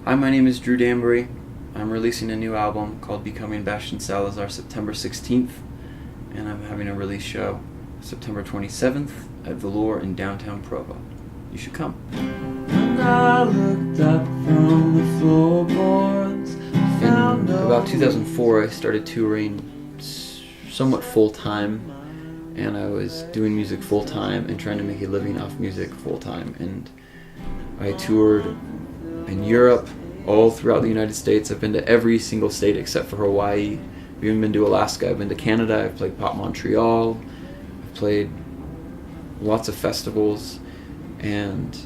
Hi, my name is Drew Danburry. I'm releasing a new album called Becoming Bastian Salazar September 16th, and I'm having a release show September 27th at Velour in downtown Provo. You should come. And I looked up from the floorboards. In about 2004, I started touring somewhat full-time, and I was doing music full-time and trying to make a living off music full-time. And I toured in Europe, all throughout the United States. I've been to every single state except for Hawaii. I've even been to Alaska. I've been to Canada. I've played Pop Montreal. I've played lots of festivals, and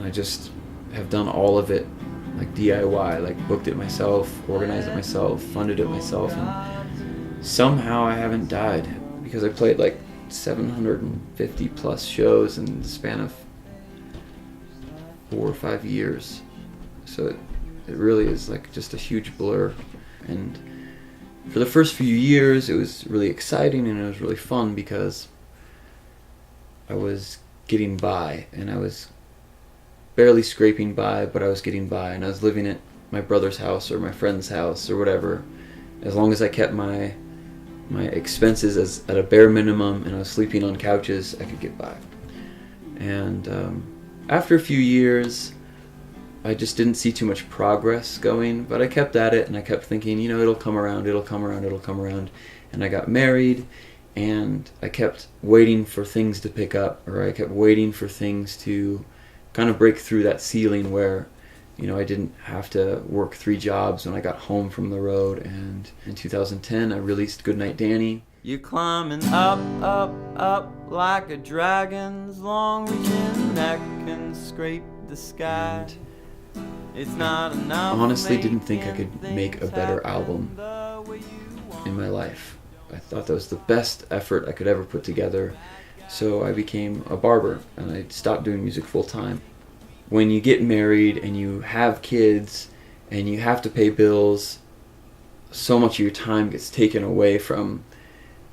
I just have done all of it like DIY, like booked it myself, organized it myself, funded it myself, and somehow I haven't died because I played like 750 plus shows in the span of 4 or 5 years. So it really is like just a huge blur. And for the first few years it was really exciting and it was really fun because I was getting by, and I was barely scraping by, but I was getting by, and I was living at my brother's house or my friend's house or whatever. As long as I kept my expenses at a bare minimum and I was sleeping on couches, I could get by. And after a few years, I just didn't see too much progress going, but I kept at it and I kept thinking, it'll come around, it'll come around, it'll come around. And I got married, and I kept waiting for things to pick up, or I kept waiting for things to kind of break through that ceiling where, I didn't have to work 3 jobs when I got home from the road. And in 2010, I released Goodnight Danny. You're climbing up, up, up like a dragon's long reaching neck and scrape the sky. It's not enough. Honestly, didn't think I could make a better album in my life. I thought that was the best effort I could ever put together. So I became a barber and I stopped doing music full time. When you get married and you have kids and you have to pay bills, so much of your time gets taken away from,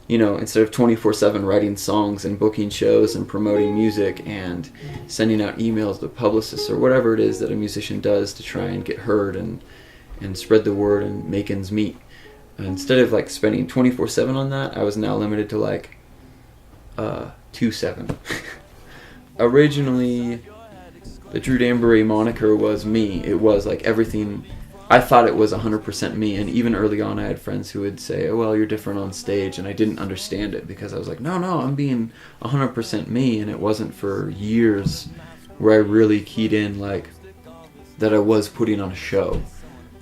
instead of 24/7 writing songs and booking shows and promoting music and sending out emails to publicists or whatever it is that a musician does to try and get heard and spread the word and make ends meet. Instead of like spending 24/7 on that, I was now limited to like 2/7. Originally, the Drew Danburry moniker was me. It was like everything. I thought it was 100% me, and even early on I had friends who would say, oh, well, you're different on stage, and I didn't understand it because I was like, no, I'm being 100% me. And it wasn't for years where I really keyed in like that I was putting on a show.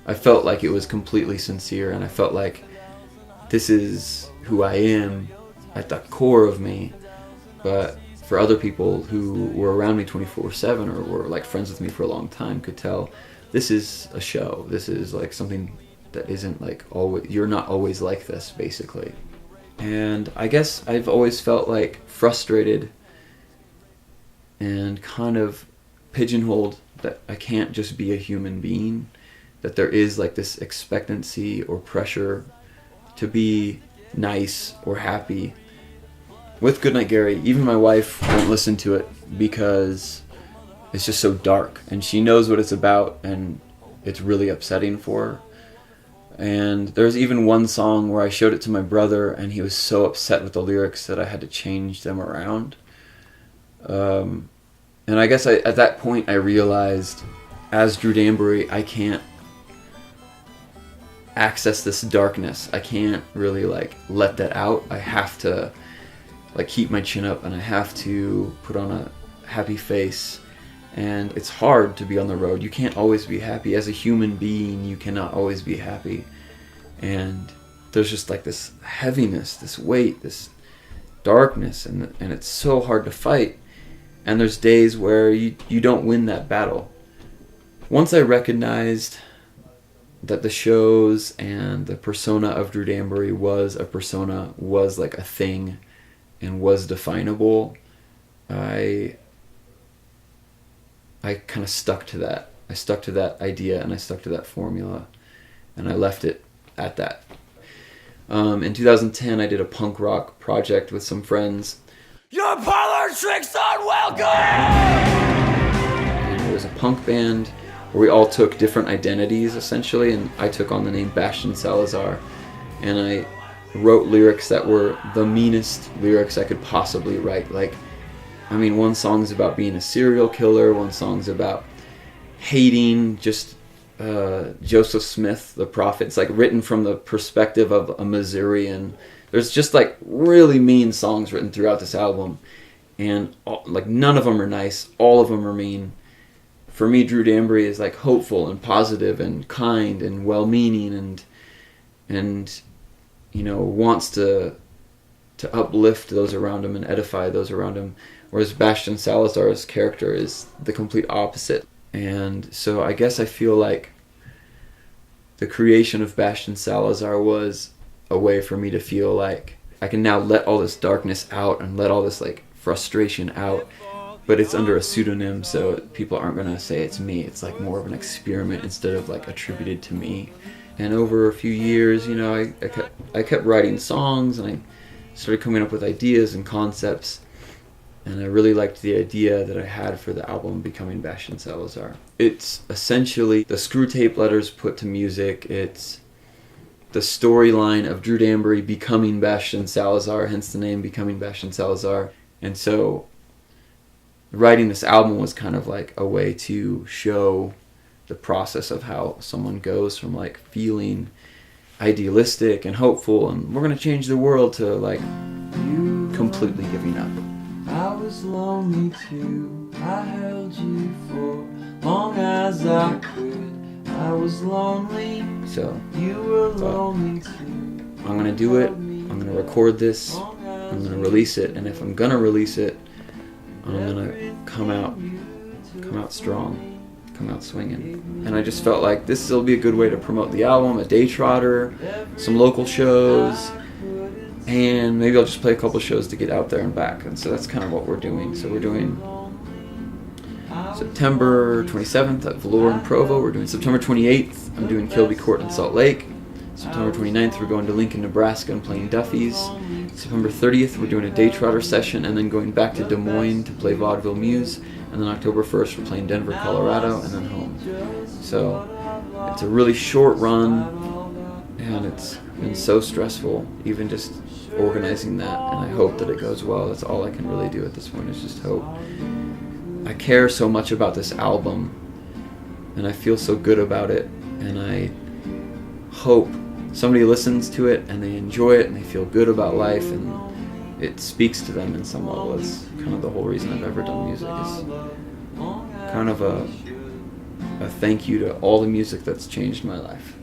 I felt like it was completely sincere, and I felt like this is who I am at the core of me. But for other people who were around me 24/7 or were like friends with me for a long time could tell this is a show. This is like something that isn't like always, you're not always like this, basically. And I guess I've always felt like frustrated and kind of pigeonholed that I can't just be a human being, that there is like this expectancy or pressure to be nice or happy. With Goodnight Gary, even my wife won't listen to it because it's just so dark, and she knows what it's about, and it's really upsetting for her. And there's even one song where I showed it to my brother, and he was so upset with the lyrics that I had to change them around. And I guess at that point I realized, as Drew Danburry, I can't access this darkness. I can't really like let that out. I have to like keep my chin up, and I have to put on a happy face. And it's hard to be on the road. You can't always be happy. As a human being, you cannot always be happy. And there's just like this heaviness, this weight, this darkness, and it's so hard to fight. And there's days where you don't win that battle. Once I recognized that the shows and the persona of Drew Danburry was a persona, was like a thing, and was definable, I kind of stuck to that. I stuck to that idea, and I stuck to that formula, and I left it at that. In 2010, I did a punk rock project with some friends. Your parlor tricks aren't welcome! And it was a punk band where we all took different identities essentially, and I took on the name Bastian Salazar, and I wrote lyrics that were the meanest lyrics I could possibly write. Like, I mean, one song's about being a serial killer, one song's about hating just Joseph Smith, the prophet. It's like written from the perspective of a Missourian. There's just like really mean songs written throughout this album, and like none of them are nice, all of them are mean. For me, Drew Danburry is like hopeful and positive and kind and well-meaning and you know, wants to uplift those around him and edify those around him, whereas Bastian Salazar's character is the complete opposite. And so I guess I feel like the creation of Bastian Salazar was a way for me to feel like I can now let all this darkness out and let all this like frustration out, but it's under a pseudonym, so people aren't going to say it's me. It's like more of an experiment instead of like attributed to me. And over a few years, you know, I kept writing songs, and I started coming up with ideas and concepts, and I really liked the idea that I had for the album Becoming Bastian Salazar. It's essentially the screw tape letters put to music. It's the storyline of Drew Danburry becoming Bastian Salazar, hence the name Becoming Bastian Salazar. And so writing this album was kind of like a way to show the process of how someone goes from like feeling idealistic and hopeful and we're going to change the world to like completely giving up. I was lonely too, I held you for long as I could. I was lonely, so you were lonely too. I'm going to do it, I'm going to record this, I'm going to release it, and if I'm going to release it, I'm going to come out strong. Come out swinging. And I just felt like this will be a good way to promote the album, a day trotter, some local shows, and maybe I'll just play a couple shows to get out there and back. And so that's kind of what we're doing. So we're doing September 27th at Velour in Provo. We're doing September 28th. I'm doing Kilby Court in Salt Lake. September 29th, we're going to Lincoln, Nebraska and playing Duffy's. September 30th, we're doing a day trotter session and then going back to Des Moines to play Vaudeville Muse. And then October 1st, we're playing Denver, Colorado, and then home. So it's a really short run, and it's been so stressful, even just organizing that. And I hope that it goes well. That's all I can really do at this point, is just hope. I care so much about this album, and I feel so good about it, and I hope somebody listens to it and they enjoy it and they feel good about life and it speaks to them in some level. It's kind of the whole reason I've ever done music, is kind of a thank you to all the music that's changed my life.